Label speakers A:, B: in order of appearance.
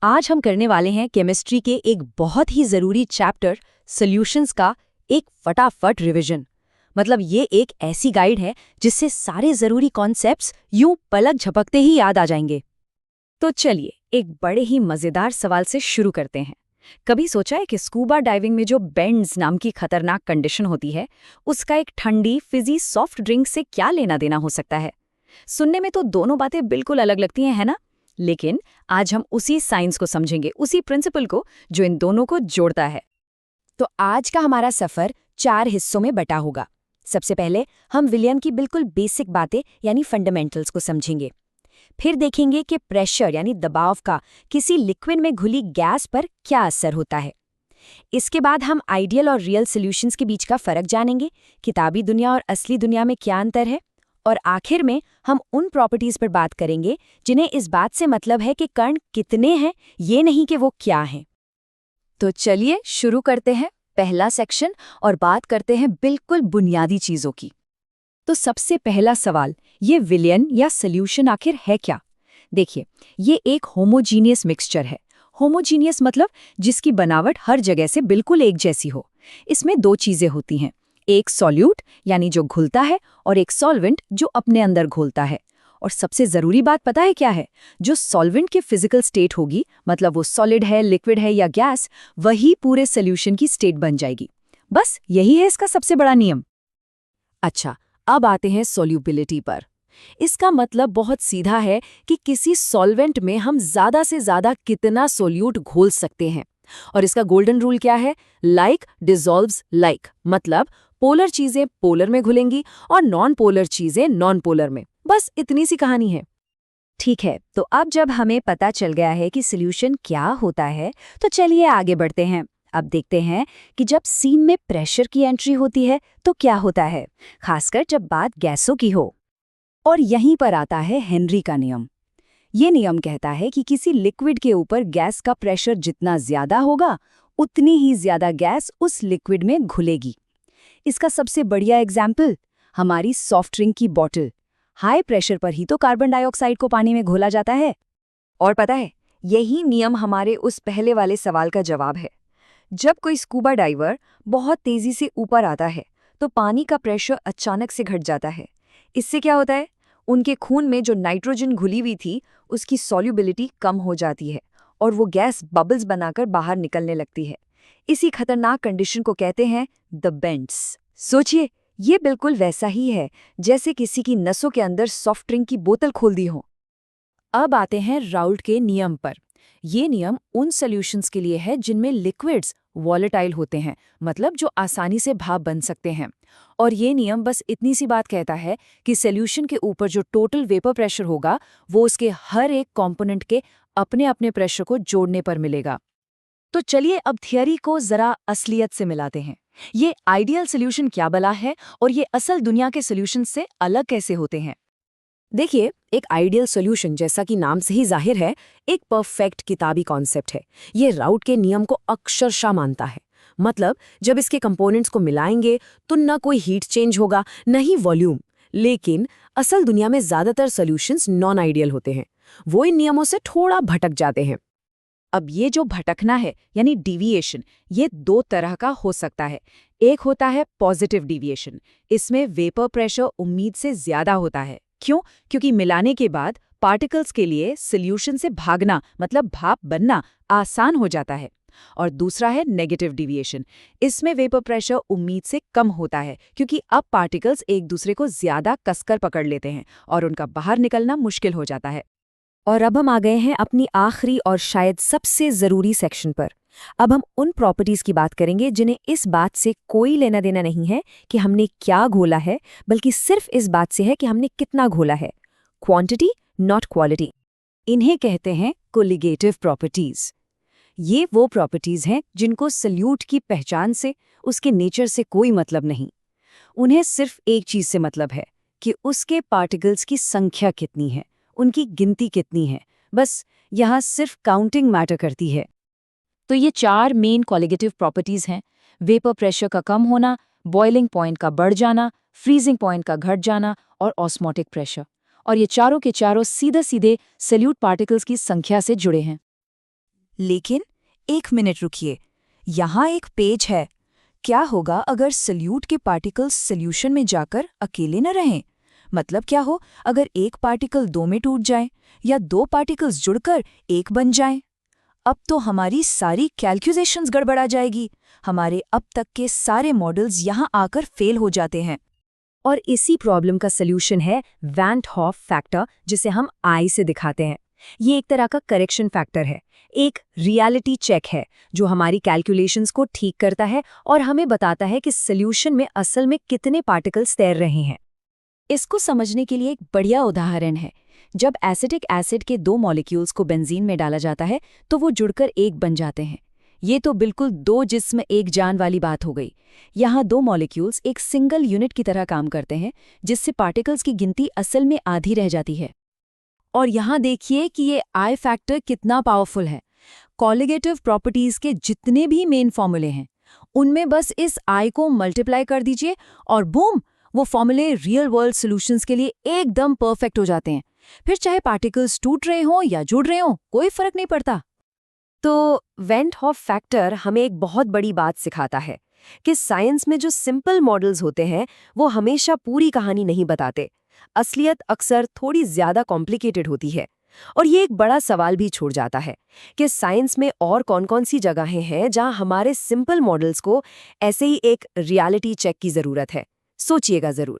A: आज हम करने वाले हैं केमिस्ट्री के एक बहुत ही ज़रूरी चैप्टर सॉल्यूशंस का एक फटाफट रिवीजन। मतलब ये एक ऐसी गाइड है जिससे सारे ज़रूरी कॉन्सेप्ट्स यूं पलक झपकते ही याद आ जाएंगे। तो चलिए एक बड़े ही मज़ेदार सवाल से शुरू करते हैं। कभी सोचा है कि स्कूबा डाइविंग में जो बेंड्स नाम की खतरनाक कंडीशन होती है, उसका एक ठंडी फिजी सॉफ्ट ड्रिंक से क्या लेना देना हो सकता है? सुनने में तो दोनों बातें बिल्कुल अलग लगती हैं, है ना? लेकिन आज हम उसी साइंस को समझेंगे, उसी प्रिंसिपल को जो इन दोनों को जोड़ता है। तो आज का हमारा सफर 4 हिस्सों में बटा होगा। सबसे पहले हम विलियम की बिल्कुल बेसिक बातें यानी फंडामेंटल्स को समझेंगे। फिर देखेंगे कि प्रेशर यानी दबाव का किसी लिक्विड में घुली गैस पर क्या असर होता है। इसके बाद हम आइडियल और रियल सॉल्यूशंस के बीच का फर्क जानेंगे, किताबी दुनिया और असली दुनिया में क्या अंतर है। और आखिर में हम उन प्रॉपर्टीज पर बात करेंगे जिन्हें इस बात से मतलब है कि कण कितने हैं, ये नहीं कि वो क्या हैं। तो चलिए शुरू करते हैं पहला सेक्शन और बात करते हैं बिल्कुल बुनियादी चीजों की। तो सबसे पहला सवाल, ये विलयन या सॉल्यूशन आखिर है क्या? देखिए, ये एक होमोजीनियस मिक्सचर है। होमोजीनियस मतलब जिसकी बनावट हर जगह से बिल्कुल एक जैसी हो। इसमें 2 चीजें होती हैं, एक सॉल्यूट यानी जो घुलता है और एक सॉल्वेंट जो अपने अंदर घुलता है। और सबसे जरूरी बात पता है क्या है? जो सॉल्वेंट की फिजिकल स्टेट होगी, मतलब वो सॉलिड है, लिक्विड है या गैस, वही पूरे सॉल्यूशन की स्टेट बन जाएगी। बस यही है इसका सबसे बड़ा नियम। अच्छा, अब आते हैं सॉल्युबिलिटी पर। इसका मतलब बहुत सीधा है कि किसी सॉल्वेंट में हम ज्यादा से ज्यादा कितना सोल्यूट घोल सकते हैं। और इसका गोल्डन रूल क्या है? लाइक डिसॉल्व्स लाइक, मतलब पोलर चीजें पोलर में घुलेंगी और नॉन पोलर चीजें नॉन पोलर में। बस इतनी सी कहानी है। ठीक है, तो अब जब हमें पता चल गया है कि सॉल्यूशन क्या होता है, तो चलिए आगे बढ़ते हैं। अब देखते हैं कि जब सीन में प्रेशर की एंट्री होती है तो क्या होता है, खासकर जब बात गैसों की हो। और यहीं पर आता है हेनरी का नियम। ये नियम कहता है कि किसी लिक्विड के ऊपर गैस का प्रेशर जितना ज्यादा होगा, उतनी ही ज्यादा गैस उस लिक्विड में घुलेगी। इसका सबसे बढ़िया एग्जाम्पल हमारी सॉफ्ट ड्रिंक की बॉटल। हाई प्रेशर पर ही तो कार्बन डाइऑक्साइड को पानी में घोला जाता है। और पता है, यही नियम हमारे उस पहले वाले सवाल का जवाब है। जब कोई स्कूबा डाइवर बहुत तेजी से ऊपर आता है तो पानी का प्रेशर अचानक से घट जाता है। इससे क्या होता है? उनके खून में जो नाइट्रोजन घुली हुई थी, उसकी सॉल्युबिलिटी कम हो जाती है और वो गैस बबल्स बनाकर बाहर निकलने लगती है। इसी खतरनाक कंडीशन को कहते हैं द बेंड्स। सोचिए, ये बिल्कुल वैसा ही है जैसे किसी की नसों के अंदर सॉफ्ट ड्रिंक की बोतल खोल दी हो। अब आते हैं राउल्ट के नियम पर। ये नियम उन सॉल्यूशंस के लिए है जिनमें लिक्विड्स वॉलेटाइल होते हैं, मतलब जो आसानी से भाप बन सकते हैं। और ये नियम बस इतनी सी बात कहता है कि सॉल्यूशन के ऊपर जो टोटल वेपर प्रेशर होगा, वो उसके हर एक कंपोनेंट के अपने अपने प्रेशर को जोड़ने पर मिलेगा। तो चलिए अब थियरी को जरा असलियत से मिलाते हैं। ये आइडियल सॉल्यूशन क्या भला है और ये असल दुनिया के सॉल्यूशन से अलग कैसे होते हैं? देखिए, एक आइडियल सॉल्यूशन जैसा कि नाम से ही जाहिर है, एक परफेक्ट किताबी कॉन्सेप्ट है। ये राउट के नियम को अक्षरशः मानता है। मतलब जब इसके कंपोनेंट्स को मिलाएंगे तो न कोई हीट चेंज होगा, न ही वॉल्यूम। लेकिन असल दुनिया में ज्यादातर सॉल्यूशंस नॉन आइडियल होते हैं। वो इन नियमों से थोड़ा भटक जाते हैं। अब ये जो भटकना है यानी डिविएशन, ये 2 तरह का हो सकता है। एक होता है पॉजिटिव डिविएशन। इसमें वेपर प्रेशर उम्मीद से ज्यादा होता है। क्यों? क्योंकि मिलाने के बाद पार्टिकल्स के लिए सॉल्यूशन से भागना, मतलब भाप बनना, आसान हो जाता है। और दूसरा है नेगेटिव डिविएशन। इसमें वेपर प्रेशर उम्मीद से कम होता है, क्योंकि अब पार्टिकल्स एक दूसरे को ज्यादा कसकर पकड़ लेते हैं और उनका बाहर निकलना मुश्किल हो जाता है। और अब हम आ गए हैं अपनी आखिरी और शायद सबसे जरूरी सेक्शन पर। अब हम उन प्रॉपर्टीज की बात करेंगे जिन्हें इस बात से कोई लेना देना नहीं है कि हमने क्या घोला है, बल्कि सिर्फ इस बात से है कि हमने कितना घोला है। Quantity not quality. इन्हें कहते हैं कोलिगेटिव प्रॉपर्टीज। ये वो प्रॉपर्टीज हैं जिनको सॉल्यूट की पहचान से, उसके नेचर से कोई मतलब नहीं। उन्हें सिर्फ एक चीज से मतलब है कि उसके पार्टिकल्स की संख्या कितनी है, उनकी गिनती कितनी है। बस यहाँ सिर्फ काउंटिंग मैटर करती है। तो ये 4 मेन कोलिगेटिव प्रॉपर्टीज हैं: वेपर प्रेशर का कम होना, बॉइलिंग पॉइंट का बढ़ जाना, फ्रीजिंग पॉइंट का घट जाना और ऑस्मोटिक प्रेशर। और ये चारों के चारों सीधे सीधे सॉल्यूट पार्टिकल्स की संख्या से जुड़े हैं।
B: लेकिन एक मिनट रुकिए, यहाँ एक पेज है। क्या होगा अगर सल्यूट के पार्टिकल्स सॉल्यूशन में जाकर अकेले न रहें? मतलब क्या हो अगर एक पार्टिकल दो में टूट जाए या दो पार्टिकल्स जुड़कर एक बन जाएं? अब तो हमारी सारी कैलकुलेशंस गड़बड़ा जाएगी। हमारे अब तक के सारे मॉडल्स यहाँ आकर फेल हो जाते हैं।
A: और इसी प्रॉब्लम का सल्यूशन है वैन हॉफ फैक्टर, जिसे हम आई से दिखाते हैं। ये एक तरह का करेक्शन फैक्टर है, एक रियलिटी चेक है जो हमारी कैलकुलेशंस को ठीक करता है और हमें बताता है कि सल्यूशन में असल में कितने पार्टिकल्स तैर रहे हैं। इसको समझने के लिए एक बढ़िया उदाहरण है। जब एसिटिक एसिड के दो मॉलिक्यूल्स को बेंजीन में डाला जाता है तो वो जुड़कर एक बन जाते हैं। ये तो बिल्कुल दो जिस्म एक जान वाली बात हो गई। यहाँ दो मॉलिक्यूल्स एक सिंगल यूनिट की तरह काम करते हैं, जिससे पार्टिकल्स की गिनती असल में आधी रह जाती है। और यहाँ देखिए कि ये आई फैक्टर कितना पावरफुल है। कॉलिगेटिव प्रॉपर्टीज के जितने भी मेन फॉर्मूले हैं, उनमें बस इस आई को मल्टीप्लाई कर दीजिए और बूम, वो फॉर्मूले रियल वर्ल्ड सॉल्यूशंस के लिए एकदम परफेक्ट हो जाते हैं। फिर चाहे पार्टिकल्स टूट रहे हों या जुड़ रहे हों, कोई फर्क नहीं पड़ता। तो वेंट हॉफ फैक्टर हमें एक बहुत बड़ी बात सिखाता है कि साइंस में जो सिंपल मॉडल्स होते हैं वो हमेशा पूरी कहानी नहीं बताते। असलियत अक्सर थोड़ी ज्यादा कॉम्प्लिकेटेड होती है। और ये एक बड़ा सवाल भी छोड़ जाता है कि साइंस में और कौन-कौन सी जगहें हैं जहां हमारे सिंपल मॉडल्स को ऐसे ही एक रियलिटी चेक की जरूरत है। सोचिएगा जरूर।